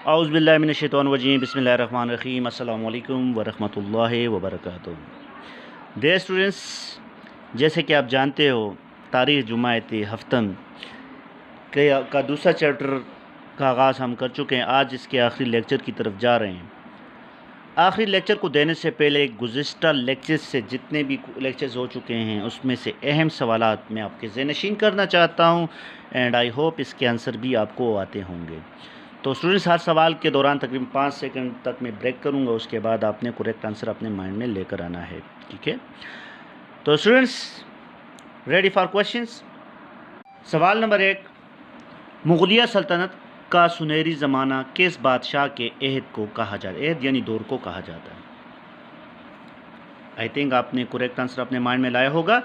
اعوذ باللہ من الشیطان الرجیم بسم اللہ الرحمن الرحیم السلام علیکم ورحمۃ اللہ وبرکاتہ۔ ڈیئر اسٹوڈنٹس، جیسے کہ آپ جانتے ہو تاریخ جماعت ہفتم کا دوسرا چیپٹر کا آغاز ہم کر چکے ہیں۔ آج اس کے آخری لیکچر کی طرف جا رہے ہیں۔ آخری لیکچر کو دینے سے پہلے گزشتہ لیکچر سے جتنے بھی لیکچرز ہو چکے ہیں اس میں سے اہم سوالات میں آپ کے ذہن نشین کرنا چاہتا ہوں، اینڈ آئی ہوپ اس کے آنسر بھی آپ کو آتے ہوں گے۔ تو اسٹوڈنٹس، ہر سوال کے دوران تقریباً 5 سیکنڈ تک میں بریک کروں گا، اس کے بعد آپ نے کریکٹ آنسر اپنے مائنڈ میں لے کر آنا ہے، ٹھیک ہے؟ تو اسٹوڈنٹس، ریڈی فار کوشچنس؟ سوال نمبر 1، مغلیہ سلطنت کا سنہری زمانہ کس بادشاہ کے عہد کو کہا جاتا ہے؟ عہد یعنی دور کو کہا جاتا ہے۔ آئی تھنک آپ نے کریکٹ آنسر اپنے مائنڈ میں لایا ہوگا،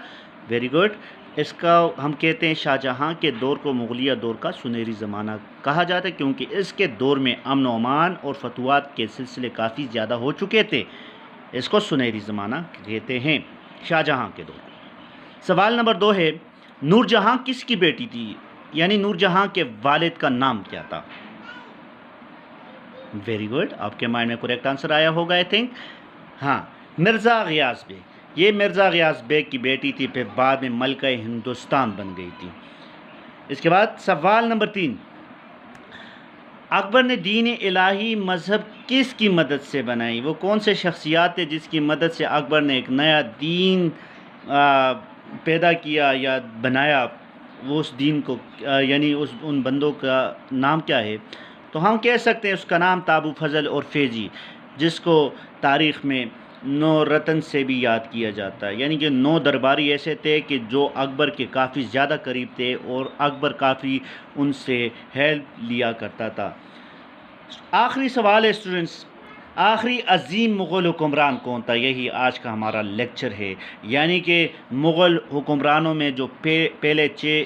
ویری گڈ۔ اس کا ہم کہتے ہیں شاہ جہاں کے دور کو مغلیہ دور کا سنہری زمانہ کہا جاتا ہے، کیونکہ اس کے دور میں امن و امان اور فتوحات کے سلسلے کافی زیادہ ہو چکے تھے۔ اس کو سنہری زمانہ کہتے ہیں، شاہ جہاں کے دور۔ سوال نمبر 2 ہے، نور جہاں کس کی بیٹی تھی؟ یعنی نور جہاں کے والد کا نام کیا تھا؟ ویری گڈ، آپ کے مائنڈ میں کریکٹ آنسر آیا ہوگا آئی تھنک۔ ہاں، مرزا غیاث بیگ۔ یہ مرزا غیاث بیگ کی بیٹی تھی، پھر بعد میں ملکہ ہندوستان بن گئی تھی۔ اس کے بعد سوال نمبر 3، اکبر نے دین الہی مذہب کس کی مدد سے بنائی؟ وہ کون سے شخصیات تھے جس کی مدد سے اکبر نے ایک نیا دین پیدا کیا یا بنایا؟ وہ اس دین کو یعنی ان بندوں کا نام کیا ہے؟ تو ہم کہہ سکتے ہیں اس کا نام تھا ابو فضل اور فیضی، جس کو تاریخ میں 9 رتن سے بھی یاد کیا جاتا ہے۔ یعنی کہ 9 درباری ایسے تھے کہ جو اکبر کے کافی زیادہ قریب تھے اور اکبر کافی ان سے ہیلپ لیا کرتا تھا۔ آخری سوال ہے اسٹوڈنٹس، آخری عظیم مغل حکمران کون تھا؟ یہی آج کا ہمارا لیکچر ہے۔ یعنی کہ مغل حکمرانوں میں جو پہلے 6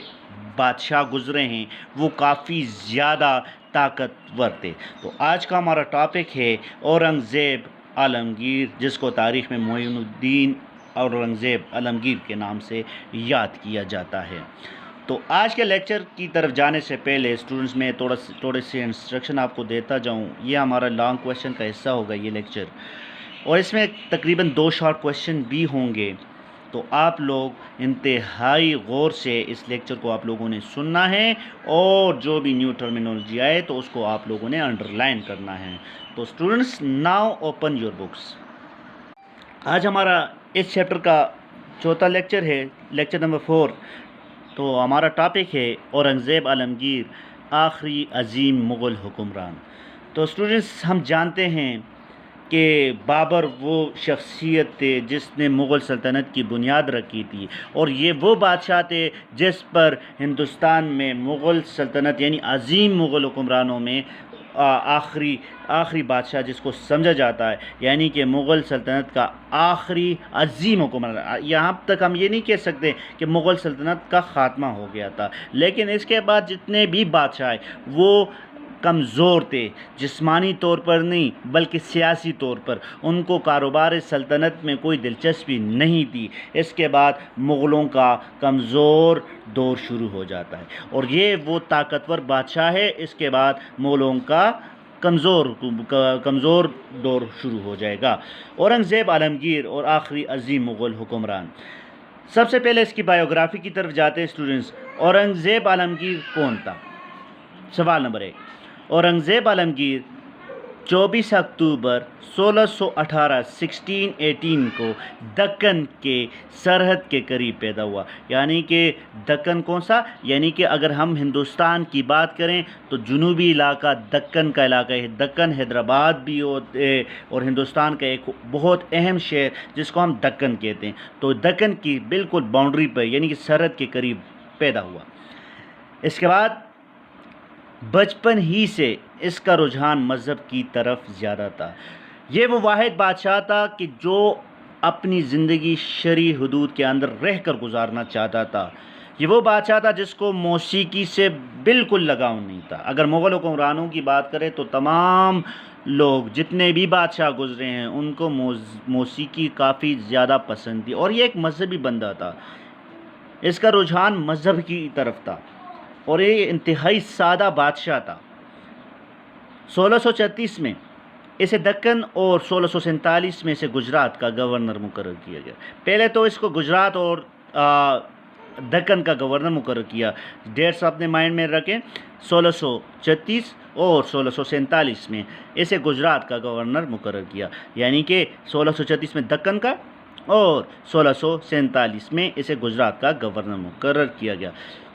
بادشاہ گزرے ہیں وہ کافی زیادہ طاقتور تھے۔ تو آج کا ہمارا ٹاپک ہے اورنگزیب عالمگیر، جس کو تاریخ میں معین الدین اورنگزیب عالمگیر کے نام سے یاد کیا جاتا ہے۔ تو آج کے لیکچر کی طرف جانے سے پہلے اسٹوڈنٹس میں تھوڑے سے انسٹرکشن آپ کو دیتا جاؤں۔ یہ ہمارا لانگ کویشچن کا حصہ ہوگا یہ لیکچر، اور اس میں تقریباً 2 شارٹ کویشچن بھی ہوں گے۔ تو آپ لوگ انتہائی غور سے اس لیکچر کو آپ لوگوں نے سننا ہے، اور جو بھی نیو ٹرمینالوجی آئے تو اس کو آپ لوگوں نے انڈر لائن کرنا ہے۔ تو students, now open your books. آج ہمارا اس چیپٹر کا 4تھا لیکچر ہے، لیکچر نمبر 4۔ تو ہمارا ٹاپک ہے اورنگزیب عالمگیر، آخری عظیم مغل حکمران۔ تو اسٹوڈنٹس، ہم جانتے ہیں کہ بابر وہ شخصیت تھے جس نے مغل سلطنت کی بنیاد رکھی تھی، اور یہ وہ بادشاہ تھے جس پر ہندوستان میں مغل سلطنت یعنی عظیم مغل حکمرانوں میں آخری بادشاہ جس کو سمجھا جاتا ہے، یعنی کہ مغل سلطنت کا آخری عظیم حکمران۔ یہاں تک ہم یہ نہیں کہہ سکتے کہ مغل سلطنت کا خاتمہ ہو گیا تھا، لیکن اس کے بعد جتنے بھی بادشاہ آئے وہ کمزور تھے، جسمانی طور پر نہیں بلکہ سیاسی طور پر۔ ان کو کاروبار سلطنت میں کوئی دلچسپی نہیں تھی۔ اس کے بعد مغلوں کا کمزور دور شروع ہو جاتا ہے، اور یہ وہ طاقتور بادشاہ ہے۔ اس کے بعد مغلوں کا کمزور دور شروع ہو جائے گا۔ اورنگزیب عالمگیر اور آخری عظیم مغل حکمران۔ سب سے پہلے اس کی بایوگرافی کی طرف جاتے ہیں اسٹوڈنٹس۔ اورنگزیب عالمگیر کون تھا؟ سوال نمبر 1، اورنگزیب عالمگیر 24 اکتوبر 1618 کو دکن کے سرحد کے قریب پیدا ہوا۔ یعنی کہ دکن کون سا؟ یعنی کہ اگر ہم ہندوستان کی بات کریں تو جنوبی علاقہ دکن کا علاقہ ہے۔ دکن حیدرآباد بھی ہوتے، اور ہندوستان کا ایک بہت اہم شہر جس کو ہم دکن کہتے ہیں۔ تو دکن کی بالکل باؤنڈری پر یعنی کہ سرحد کے قریب پیدا ہوا۔ اس کے بعد بچپن ہی سے اس کا رجحان مذہب کی طرف زیادہ تھا۔ یہ وہ واحد بادشاہ تھا کہ جو اپنی زندگی شرعی حدود کے اندر رہ کر گزارنا چاہتا تھا۔ یہ وہ بادشاہ تھا جس کو موسیقی سے بالکل لگاؤ نہیں تھا۔ اگر مغل حکمرانوں کی بات کریں تو تمام لوگ جتنے بھی بادشاہ گزرے ہیں ان کو موسیقی کافی زیادہ پسند تھی، اور یہ ایک مذہبی بندہ تھا۔ اس کا رجحان مذہب کی طرف تھا، اور یہ انتہائی سادہ بادشاہ تھا۔ 1636 میں اسے دکن اور 1647 میں اسے گجرات کا گورنر مقرر کیا گیا. پہلے تو اس کو گجرات اور دکن کا گورنر مقرر کیا. ڈیٹس اپنے مائنڈ میں رکھیں. 1636 اور 1647 میں اسے گجرات کا گورنر مقرر کیا، یعنی کہ 1636 میں دکن کا اور 1647 میں اسے گجرات کا گورنر مقرر کیا گیا.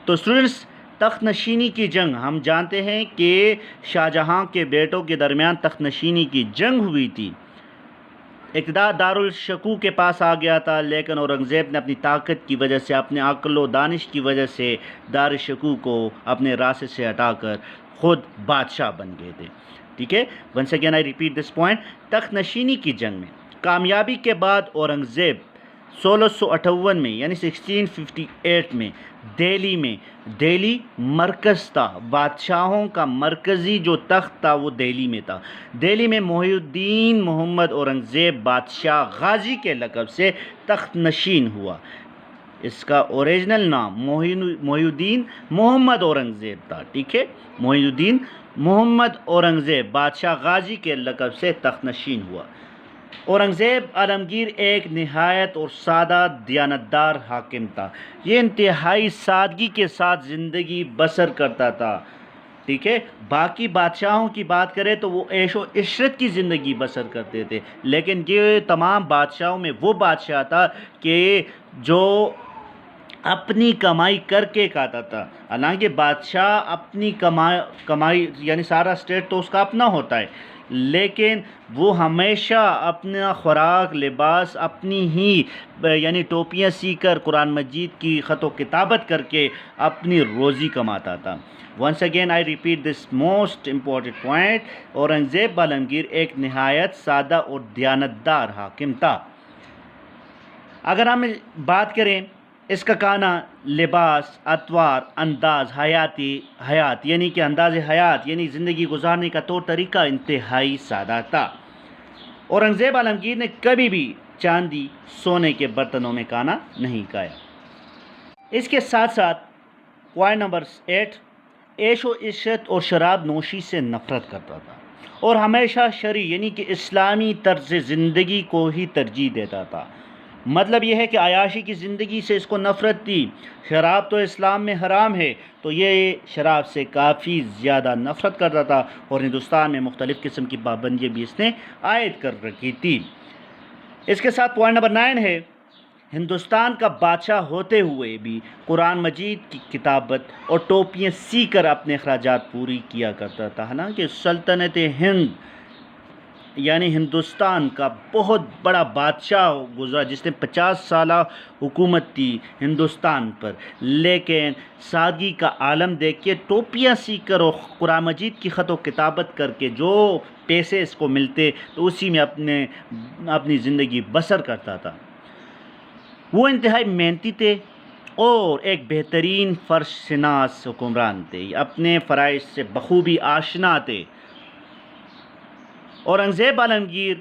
تو اسٹوڈنٹس، تخت نشینی کی جنگ ہم جانتے ہیں کہ شاہجہاں کے بیٹوں کے درمیان تخت نشینی کی جنگ ہوئی تھی. اقتدار دارالشکوہ کے پاس آ گیا تھا، لیکن اورنگزیب نے اپنی طاقت کی وجہ سے، اپنے عقل و دانش کی وجہ سے دارالشکوہ کو اپنے راستے سے ہٹا کر خود بادشاہ بن گئے تھے. ٹھیک ہے، once again I repeat this point. تخت نشینی کی جنگ میں کامیابی کے بعد اورنگزیب 1658 میں یعنی 1658 میں دہلی مرکز تھا. بادشاہوں کا مرکزی جو تخت تھا وہ دہلی میں تھا. دہلی میں محی الدین محمد اورنگزیب بادشاہ غازی کے لقب سے تخت نشین ہوا. اس کا اوریجنل نام محی الدین محمد اورنگزیب تھا. ٹھیک ہے، محی الدین محمد اورنگزیب بادشاہ غازی کے لقب سے تخت نشین ہوا. اورنگزیب عالمگیر ایک نہایت اور سادہ دیانتدار حاکم تھا. یہ انتہائی سادگی کے ساتھ زندگی بسر کرتا تھا. ٹھیک ہے، باقی بادشاہوں کی بات کریں تو وہ عیش و عشرت کی زندگی بسر کرتے تھے، لیکن یہ تمام بادشاہوں میں وہ بادشاہ تھا کہ جو اپنی کمائی کر کے کھاتا تھا. حالانکہ بادشاہ اپنی کمائی یعنی سارا اسٹیٹ تو اس کا اپنا ہوتا ہے، لیکن وہ ہمیشہ اپنا خوراک، لباس اپنی ہی یعنی ٹوپیاں سی کر، قرآن مجید کی خط و کتابت کر کے اپنی روزی کماتا تھا. Once again I repeat this most important point. Aurangzeb Alamgir ایک نہایت سادہ اور دیانتدار حاکم تھا. اگر ہم بات کریں اس کا کھانا، لباس، اطوار، انداز حیات یعنی کہ انداز حیات یعنی زندگی گزارنے کا طور طریقہ انتہائی سادہ تھا. اورنگزیب عالمگیر نے کبھی بھی چاندی، سونے کے برتنوں میں کھانا نہیں کھایا. اس کے ساتھ ساتھ پوائنٹ نمبر 8، عیش و عشرت اور شراب نوشی سے نفرت کرتا تھا اور ہمیشہ شرعی یعنی کہ اسلامی طرز زندگی کو ہی ترجیح دیتا تھا. مطلب یہ ہے کہ عیاشی کی زندگی سے اس کو نفرت تھی. شراب تو اسلام میں حرام ہے، تو یہ شراب سے کافی زیادہ نفرت کرتا تھا، اور ہندوستان میں مختلف قسم کی پابندیاں بھی اس نے عائد کر رکھی تھی. اس کے ساتھ پوائنٹ نمبر 9 ہے، ہندوستان کا بادشاہ ہوتے ہوئے بھی قرآن مجید کی کتابت اور ٹوپیاں سی کر اپنے اخراجات پوری کیا کرتا تھا. حالانکہ سلطنت ہند یعنی ہندوستان کا بہت بڑا بادشاہ گزرا جس نے 50 سالہ حکومت کی ہندوستان پر، لیکن سادگی کا عالم دیکھ کے ٹوپیاں سی کر اور قرآن مجید کی خط و کتابت کر کے جو پیسے اس کو ملتے تو اسی میں اپنی زندگی بسر کرتا تھا. وہ انتہائی محنتی تھے اور ایک بہترین فرش شناس حکمران تھے، اپنے فرائض سے بخوبی آشنا تھے. اورنگزیب عالمگیر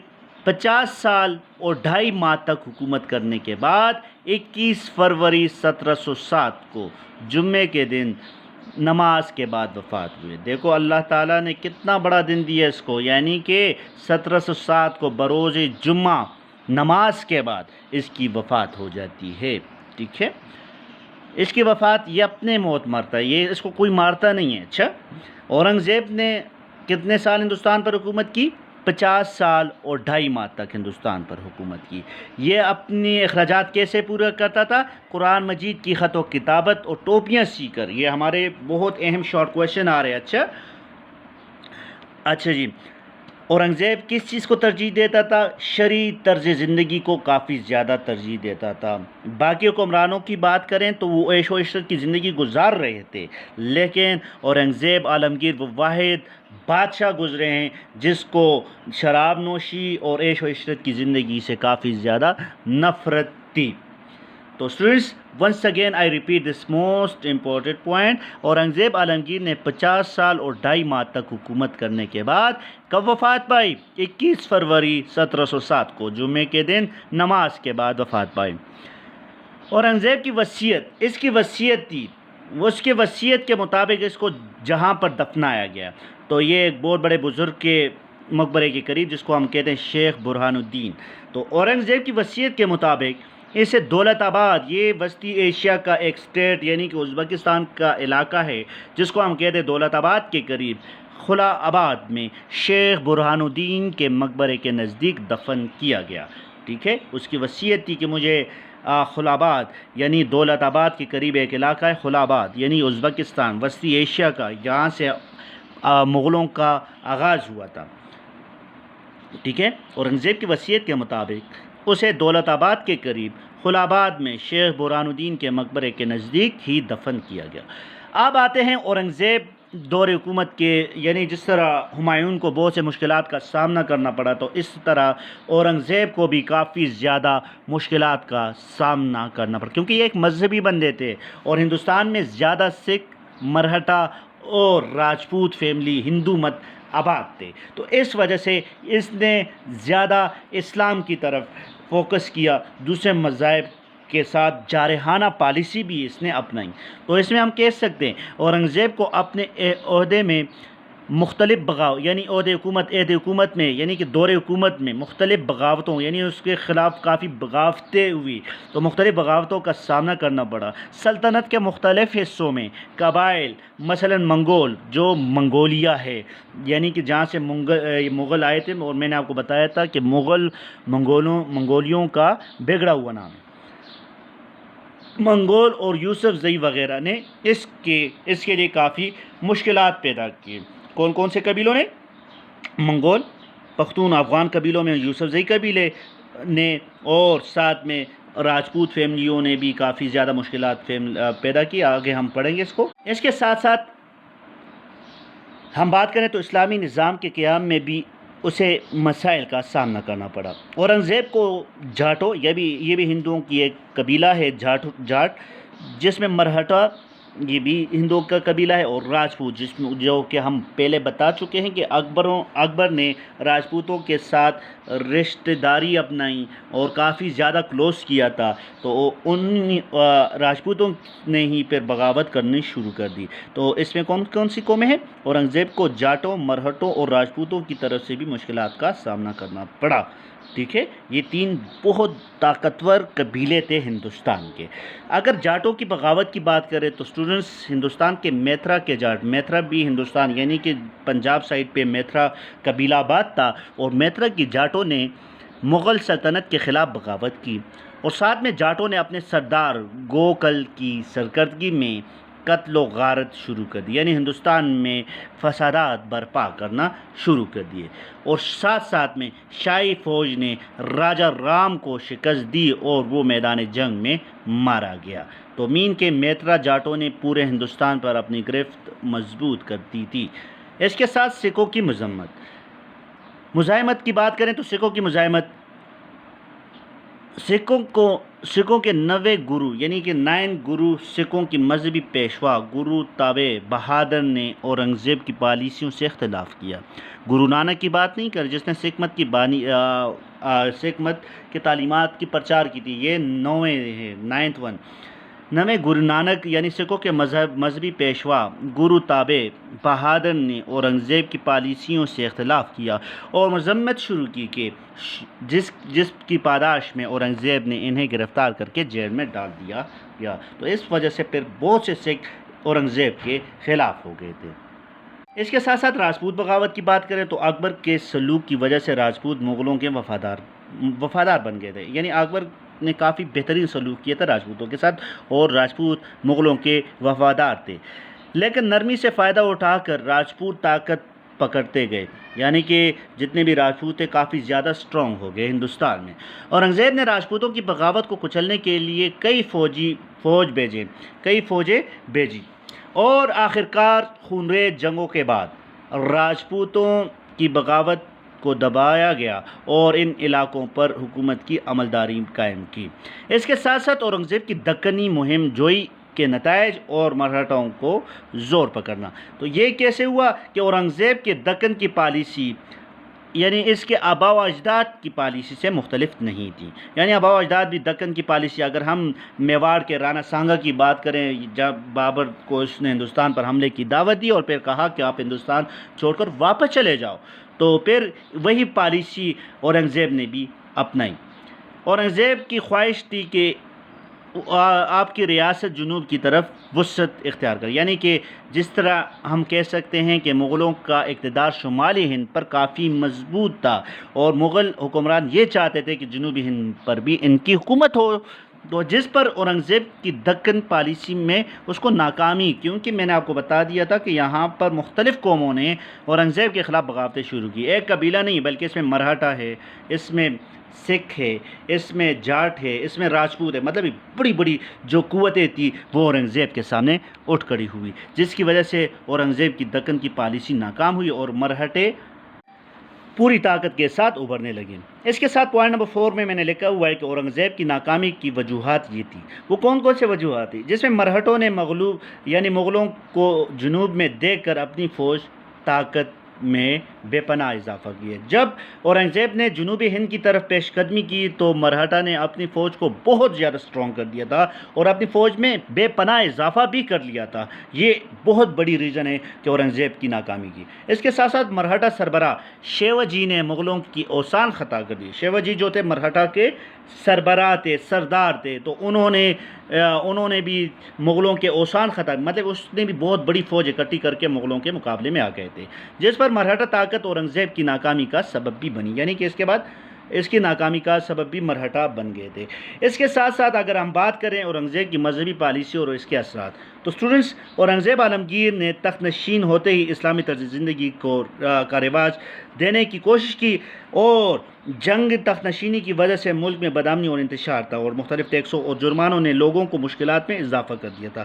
50 سال اور 2.5 ماہ تک حکومت کرنے کے بعد 21 فروری 1707 کو جمعے کے دن نماز کے بعد وفات ہوئے. دیکھو اللہ تعالیٰ نے کتنا بڑا دن دیا اس کو، یعنی کہ 1707 کو بروز جمعہ نماز کے بعد اس کی وفات ہو جاتی ہے. ٹھیک ہے، اس کی وفات یہ اپنے موت مرتا ہے، یہ اس کو کوئی مارتا نہیں ہے. اچھا، اورنگزیب نے کتنے سال ہندوستان پر حکومت کی؟ 50 سال اور 2.5 ماہ تک ہندوستان پر حکومت کی. یہ اپنے اخراجات کیسے پورا کرتا تھا؟ قرآن مجید کی خط و کتابت اور ٹوپیاں سی کر. یہ ہمارے بہت اہم شارٹ کویشچن آ رہے ہیں. اچھا جی، اورنگزیب کس چیز کو ترجیح دیتا تھا؟ شرعی طرز زندگی کو کافی زیادہ ترجیح دیتا تھا. باقی حکمرانوں کی بات کریں تو وہ عیش و عشرت کی زندگی گزار رہے تھے، لیکن اورنگزیب عالمگیر وہ واحد بادشاہ گزرے ہیں جس کو شراب نوشی اور عیش و عشرت کی زندگی سے کافی زیادہ نفرت تھی. تو students, once again I repeat this most important point. Aurangzeb Alamgir نے 50 سال اور 2.5 ماہ تک حکومت کرنے کے بعد کب وفات پائی؟ 21 فروری 1707 کو جمعے کے دن نماز کے بعد وفات پائی. اورنگزیب کی وصیت، اس کی وصیت تھی، اس کے وصیت کے مطابق اس کو جہاں پر دفنایا گیا. تو یہ ایک بہت بڑے بزرگ کے مقبرے کے قریب، جس کو ہم کہتے ہیں شیخ برہان الدین۔ تو اورنگزیب کی وصیت کے مطابق اسے دولت آباد، یہ وسطی ایشیا کا ایک اسٹیٹ یعنی کہ ازبکستان کا علاقہ ہے جس کو ہم کہتے ہیں دولت آباد کے قریب خلا آباد میں شیخ برہان الدین کے مقبرے کے نزدیک دفن کیا گیا۔ ٹھیک ہے، اس کی وصیت تھی کہ مجھے خلا آباد یعنی دولت آباد کے قریب ایک علاقہ ہے خلا آباد یعنی ازبکستان وسطی ایشیا کا، یہاں سے مغلوں کا آغاز ہوا تھا۔ ٹھیک ہے، اورنگزیب کی وصیت کے مطابق اسے دولت آباد کے قریب خلا آباد میں شیخ برہان الدین کے مقبرے کے نزدیک ہی دفن کیا گیا۔ اب آتے ہیں اورنگزیب دور حکومت کے، یعنی جس طرح ہمایوں کو بہت سے مشکلات کا سامنا کرنا پڑا تو اس طرح اورنگزیب کو بھی کافی زیادہ مشکلات کا سامنا کرنا پڑا، کیونکہ یہ ایک مذہبی بندے تھے اور ہندوستان میں زیادہ سکھ، مرہٹا اور راجپوت فیملی ہندو مت آباد تھے، تو اس وجہ سے اس نے زیادہ اسلام کی طرف فوکس کیا، دوسرے مذاہب کے ساتھ جارحانہ پالیسی بھی اس نے اپنائی۔ تو اس میں ہم کہہ سکتے ہیں اورنگزیب کو اپنے عہدے میں مختلف یعنی عہد حکومت میں یعنی کہ دور حکومت میں مختلف بغاوتوں یعنی اس کے خلاف کافی بغاوتیں ہوئی، تو مختلف بغاوتوں کا سامنا کرنا پڑا۔ سلطنت کے مختلف حصوں میں قبائل، مثلا منگول جو منگولیا ہے یعنی کہ جہاں سے مغل آئے تھے، اور میں نے آپ کو بتایا تھا کہ منگولیوں کا بگڑا ہوا نام ہے، منگول اور یوسف زئی وغیرہ نے اس کے لیے کافی مشکلات پیدا کی۔ کون کون سے قبیلوں نے؟ منگول، پختون، افغان قبیلوں میں یوسف زئی قبیلے نے، اور ساتھ میں راجپوت فیملیوں نے بھی کافی زیادہ مشکلات پیدا کی۔ آگے ہم پڑھیں گے اس کو۔ اس کے ساتھ ساتھ ہم بات کریں تو اسلامی نظام کے قیام میں بھی اسے مسائل کا سامنا کرنا پڑا۔ اورنگزیب کو جاٹوں، یہ بھی ہندوؤں کی ایک قبیلہ ہے، جاٹ، جس میں مرہٹا یہ بھی ہندوؤں کا قبیلہ ہے، اور راجپوت جو کہ ہم پہلے بتا چکے ہیں کہ اکبر نے راجپوتوں کے ساتھ رشتہ داری اپنائی اور کافی زیادہ کلوز کیا تھا، تو ان راجپوتوں نے ہی پھر بغاوت کرنی شروع کر دی۔ تو اس میں کون کون سی قومیں ہیں؟ اورنگزیب کو جاٹوں، مرہٹوں اور راجپوتوں کی طرف سے بھی مشکلات کا سامنا کرنا پڑا۔ ٹھیک ہے، یہ تین بہت طاقتور قبیلے تھے ہندوستان کے۔ اگر جاٹوں کی بغاوت کی بات کریں تو اسٹوڈنٹس، ہندوستان کے میتھرا کے جاٹ، میتھرا بھی ہندوستان یعنی کہ پنجاب سائڈ پہ میتھرا قبیلہ آباد تھا، اور میتھرا کی جاٹوں نے مغل سلطنت کے خلاف بغاوت کی، اور ساتھ میں جاٹوں نے اپنے سردار گوکل کی سرکردگی میں قتل و غارت شروع کر دی، یعنی ہندوستان میں فسادات برپا کرنا شروع کر دیے، اور ساتھ میں شاہی فوج نے راجہ رام کو شکست دی اور وہ میدان جنگ میں مارا گیا۔ تو مین کے میترا جاٹوں نے پورے ہندوستان پر اپنی گرفت مضبوط کر دی تھی۔ اس کے ساتھ سکھوں کی مزاحمت کی بات کریں تو سکھوں کی مزاحمت، سکھوں کے 9 گرو یعنی کہ 9 گرو سکھوں کی مذہبی پیشوا گرو تابے بہادر نے اورنگزیب کی پالیسیوں سے اختلاف کیا۔ گرو نانک کی بات نہیں کر جس نے سکھ مت کی تعلیمات کی پرچار کی تھی، یہ 9th ون۔ 9 گرو نانک یعنی سکھوں کے مذہبی پیشوا گرو تابے بہادر نے اورنگزیب کی پالیسیوں سے اختلاف کیا اور مذمت شروع کی کہ جس کی پاداش میں اورنگزیب نے انہیں گرفتار کر کے جیل میں ڈال دیا گیا۔ تو اس وجہ سے پھر بہت سے سکھ اورنگزیب کے خلاف ہو گئے تھے۔ اس کے ساتھ ساتھ راجپوت بغاوت کی بات کریں تو اکبر کے سلوک کی وجہ سے راجپوت مغلوں کے وفادار بن گئے تھے، یعنی اکبر نے کافی بہترین سلوک کیا تھا راجپوتوں کے ساتھ، اور راجپوت مغلوں کے وفادار تھے، لیکن نرمی سے فائدہ اٹھا کر راجپوت طاقت پکڑتے گئے، یعنی کہ جتنے بھی راجپوت تھے کافی زیادہ سٹرونگ ہو گئے ہندوستان میں۔ اورنگزیب نے راجپوتوں کی بغاوت کو کچلنے کے لیے کئی فوجیں بھیجی، اور آخرکار خونریز جنگوں کے بعد راجپوتوں کی بغاوت کو دبایا گیا اور ان علاقوں پر حکومت کی عملداری قائم کی۔ اس کے ساتھ ساتھ اورنگزیب کی دکنی مہم جوئی کے نتائج اور مرہٹوں کو زور پکڑنا۔ تو یہ کیسے ہوا کہ اورنگزیب کے دکن کی پالیسی یعنی اس کے آبا و اجداد کی پالیسی سے مختلف نہیں تھی. یعنی آبا و اجداد بھی دکن کی پالیسی، اگر ہم میواڑ کے رانا سانگا کی بات کریں، جب بابر کو اس نے ہندوستان پر حملے کی دعوت دی اور پھر کہا کہ آپ ہندوستان چھوڑ کر واپس چلے جاؤ، تو پھر وہی پالیسی اورنگزیب نے بھی اپنائی. اورنگزیب کی خواہش تھی کہ آپ کی ریاست جنوب کی طرف وسعت اختیار کر، یعنی کہ جس طرح ہم کہہ سکتے ہیں کہ مغلوں کا اقتدار شمالی ہند پر کافی مضبوط تھا اور مغل حکمران یہ چاہتے تھے کہ جنوبی ہند پر بھی ان کی حکومت ہو، تو جس پر اورنگزیب کی دکن پالیسی میں اس کو ناکامی، کیونکہ میں نے آپ کو بتا دیا تھا کہ یہاں پر مختلف قوموں نے اورنگزیب کے خلاف بغاوتیں شروع کی. ایک قبیلہ نہیں بلکہ اس میں مرہٹا ہے، اس میں سکھ ہے، اس میں جاٹ ہے، اس میں راجپوت ہے، مطلب بڑی بڑی جو قوتیں تھیں وہ اورنگزیب کے سامنے اٹھ کھڑی ہوئی، جس کی وجہ سے اورنگزیب کی دکن کی پالیسی ناکام ہوئی اور مرہٹے پوری طاقت کے ساتھ ابھرنے لگے. اس کے ساتھ پوائنٹ نمبر 4 میں نے لکھا ہوا ہے کہ اورنگزیب کی ناکامی کی وجوہات یہ تھی. وہ کون کون سے وجوہات تھی؟ جس میں مرہٹوں نے مغلوں کو جنوب میں دیکھ کر اپنی فوج طاقت میں بے پناہ اضافہ کیا. جب اورنگزیب نے جنوبی ہند کی طرف پیش قدمی کی تو مرہٹا نے اپنی فوج کو بہت زیادہ سٹرونگ کر دیا تھا اور اپنی فوج میں بے پناہ اضافہ بھی کر لیا تھا. یہ بہت بڑی ریزن ہے کہ اورنگزیب کی ناکامی کی. اس کے ساتھ ساتھ مرہٹا سربراہ شیواجی نے مغلوں کی اوسان خطا کر دی. شیواجی جو تھے مرہٹا کے سربراہ تھے، سردار تھے، تو انہوں نے بھی مغلوں کے اوسان خطا، مطلب اس نے بھی بہت بڑی فوج اکٹھی کر کے مغلوں کے مقابلے میں آ گئے تھے، جس پر مرہٹا طاقت اورنگزیب کی ناکامی کا سبب بھی بنی. یعنی کہ اس کے بعد اس کی ناکامی کا سبب بھی مرہٹا بن گئے تھے. اس کے ساتھ ساتھ اگر ہم بات کریں اورنگزیب کی مذہبی پالیسی اور اس کے اثرات، تو اسٹوڈنٹس، اورنگزیب عالمگیر نے تخت نشین ہوتے ہی اسلامی طرز زندگی کا رواج دینے کی کوشش کی اور جنگ تخت نشینی کی وجہ سے ملک میں بدامنی اور انتشار تھا اور مختلف ٹیکسوں اور جرمانوں نے لوگوں کو مشکلات میں اضافہ کر دیا تھا،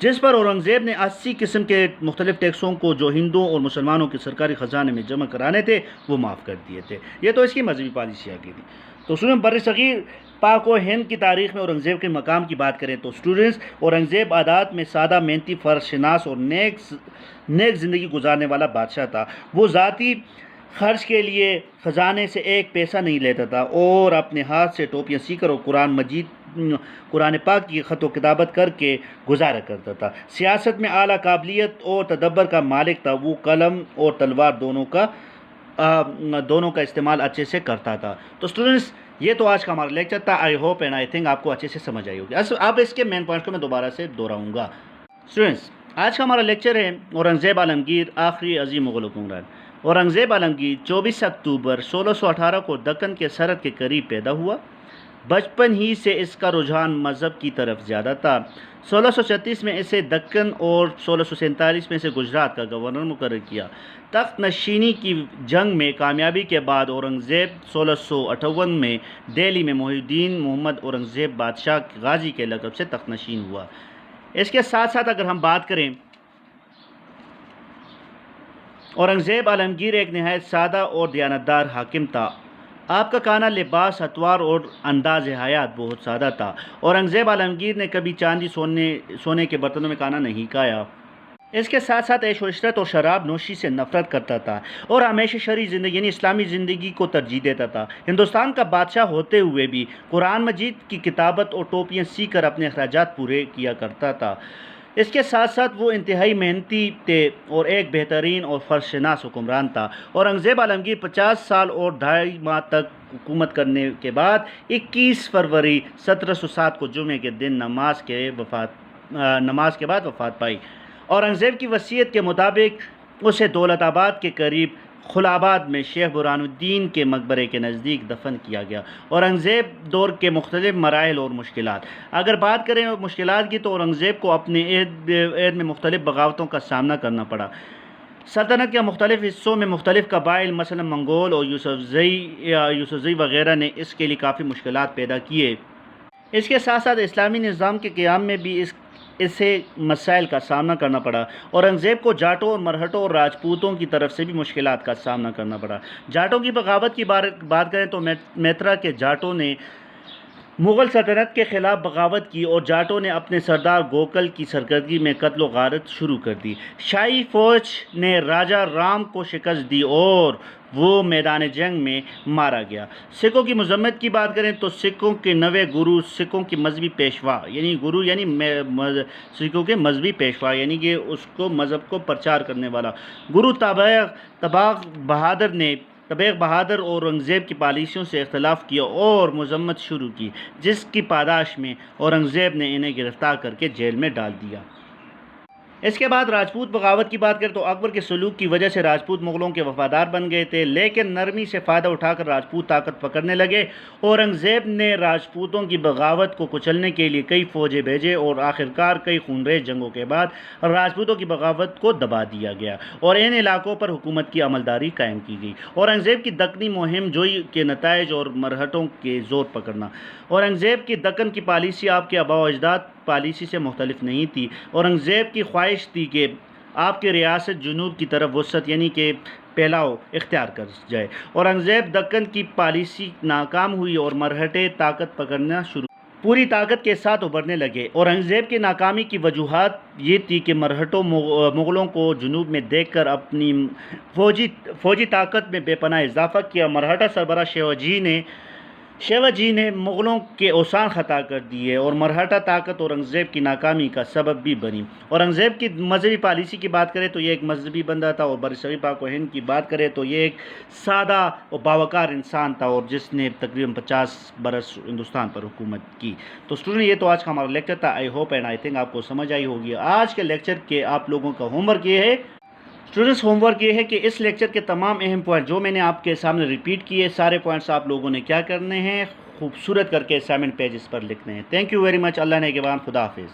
جس پر اورنگزیب نے 80 قسم کے مختلف ٹیکسوں کو جو ہندوؤں اور مسلمانوں کے سرکاری خزانے میں جمع کرانے تھے وہ معاف کر دیے تھے. یہ تو اس کی مذہبی پالیسی آگے تھی. تو اسٹوڈنٹ، بر صغیر پاک و ہند کی تاریخ میں اورنگزیب کے مقام کی بات کریں تو اسٹوڈنٹس، اورنگزیب عادات میں سادہ، محنتی، فرض شناس اور نیک زندگی گزارنے والا بادشاہ تھا. وہ ذاتی خرچ کے لیے خزانے سے ایک پیسہ نہیں لیتا تھا اور اپنے ہاتھ سے ٹوپیاں سی کر اور قرآن پاک کی خط و کتابت کر کے گزارا کرتا تھا. سیاست میں اعلیٰ قابلیت اور تدبر کا مالک تھا. وہ قلم اور تلوار دونوں کا استعمال اچھے سے کرتا تھا. تو اسٹوڈنٹس، یہ تو آج کا ہمارا لیکچر تھا. I hope and I think آپ کو اچھے سے سمجھ آئی ہوگی. اب اس کے مین پوائنٹس کو میں دوبارہ سے دہراؤں گا. اسٹوڈنٹس، آج کا ہمارا لیکچر ہے اورنگزیب عالمگیر، آخری عظیم مغل حکمران. اورنگزیب عالمگیر 24 اکتوبر 1618 کو دکن کے سرحد کے قریب پیدا ہوا. بچپن ہی سے اس کا رجحان مذہب کی طرف زیادہ تھا. 1636 میں اسے دکن اور 1647 میں اسے گجرات کا گورنر مقرر کیا. تخت نشینی کی جنگ میں کامیابی کے بعد اورنگزیب 1658 میں دہلی میں محی الدین محمد اورنگزیب بادشاہ غازی کے لقب سے تخت نشین ہوا. اس کے ساتھ ساتھ اگر ہم بات کریں، اورنگزیب عالمگیر ایک نہایت سادہ اور دیانتدار حاکم تھا. آپ کا کھانا، لباس، اطوار اور انداز حیات بہت سادہ تھا. اورنگزیب عالمگیر نے کبھی چاندی سونے کے برتنوں میں کھانا نہیں کھایا. اس کے ساتھ ساتھ عیش و عشرت اور شراب نوشی سے نفرت کرتا تھا اور ہمیشہ شرعی زندگی یعنی اسلامی زندگی کو ترجیح دیتا تھا. ہندوستان کا بادشاہ ہوتے ہوئے بھی قرآن مجید کی کتابت اور ٹوپیاں سی کر اپنے اخراجات پورے کیا کرتا تھا. اس کے ساتھ ساتھ وہ انتہائی محنتی تھے اور ایک بہترین اور فرض شناس حکمران تھا. اورنگزیب عالمگیر 50 سال اور 2.5 ماہ تک حکومت کرنے کے بعد 21 فروری 1707 کو جمعے کے دن نماز کے بعد وفات پائی. اورنگزیب کی وصیت کے مطابق اسے دولت آباد کے قریب خلاباد میں شیخ برہان الدین کے مقبرے کے نزدیک دفن کیا گیا. اورنگزیب دور کے مختلف مراحل اور مشکلات، اگر بات کریں مشکلات کی تو اورنگزیب کو اپنے عہد میں مختلف بغاوتوں کا سامنا کرنا پڑا. سلطنت کے مختلف حصوں میں مختلف قبائل مثلا منگول اور یوسفزئی وغیرہ نے اس کے لیے کافی مشکلات پیدا کیے. اس کے ساتھ ساتھ اسلامی نظام کے قیام میں بھی اسے مسائل کا سامنا کرنا پڑا. اورنگزیب کو جاٹوں اور مرہٹوں اور راجپوتوں کی طرف سے بھی مشکلات کا سامنا کرنا پڑا. جاٹوں کی بغاوت کی بات کریں تو میترا کے جاٹوں نے مغل سلطنت کے خلاف بغاوت کی اور جاٹوں نے اپنے سردار گوکل کی سرکردگی میں قتل و غارت شروع کر دی. شاہی فوج نے راجہ رام کو شکست دی اور وہ میدان جنگ میں مارا گیا۔ سکھوں کی مذمت کی بات کریں تو سکھوں کے نوے گرو، سکھوں کی مذہبی پیشوا، یعنی گرو یعنی سکھوں کے مذہبی پیشوا، یعنی کہ اس کو مذہب کو پرچار کرنے والا گرو تبیغ بہادر اور اورنگزیب کی پالیسیوں سے اختلاف کیا اور مذمت شروع کی، جس کی پاداش میں اورنگزیب نے انہیں گرفتار کر کے جیل میں ڈال دیا۔ اس کے بعد راجپوت بغاوت کی بات کریں تو اکبر کے سلوک کی وجہ سے راجپوت مغلوں کے وفادار بن گئے تھے، لیکن نرمی سے فائدہ اٹھا کر راجپوت طاقت پکڑنے لگے۔ اورنگزیب نے راجپوتوں کی بغاوت کو کچلنے کے لیے کئی فوجیں بھیجے اور آخرکار کئی خونریز جنگوں کے بعد راجپوتوں کی بغاوت کو دبا دیا گیا اور ان علاقوں پر حکومت کی عملداری قائم کی گئی۔ اورنگزیب کی دکنی مہم جوئی کے نتائج اور مرہٹوں کے زور پکڑنا۔ اورنگزیب کی دکن کی پالیسی آپ کے آباء و اجداد پالیسی سے مختلف نہیں تھی۔ اورنگزیب کی خواہش تھی کہ آپ کی ریاست جنوب کی طرف وسعت یعنی کہ پھیلاؤ اختیار کر جائے۔ اورنگزیب دکن کی پالیسی ناکام ہوئی اور مرہٹے طاقت پکڑنا پوری طاقت کے ساتھ ابھرنے لگے۔ اورنگزیب کی ناکامی کی وجوہات یہ تھی کہ مرہٹوں مغلوں کو جنوب میں دیکھ کر اپنی فوجی طاقت میں بے پناہ اضافہ کیا۔ مرہٹا سربراہ شیواجی نے مغلوں کے اوسان خطا کر دیے اور مرہٹا طاقت اورنگزیب کی ناکامی کا سبب بھی بنی۔ اورنگزیب کی مذہبی پالیسی کی بات کریں تو یہ ایک مذہبی بندہ تھا، اور برصغیر پاک و ہند کی بات کریں تو یہ ایک سادہ اور باوقار انسان تھا، اور جس نے تقریباً 50 برس ہندوستان پر حکومت کی۔ تو اسٹوڈنٹ یہ تو آج کا ہمارا لیکچر تھا۔ I hope and I think آپ کو سمجھ آئی ہوگی۔ آج کے لیکچر کے آپ لوگوں کا ہوم ورک یہ ہے، اسٹوڈنٹس ہوم ورک یہ ہے کہ اس لیکچر کے تمام اہم پوائنٹ جو میں نے آپ کے سامنے ریپیٹ کیے، سارے پوائنٹس آپ لوگوں نے کیا کرنے ہیں، خوبصورت کر کے اسائنمنٹ پیجز پر لکھنے ہیں۔ Thank you very much. اللہ نے کے بعد خدا حافظ۔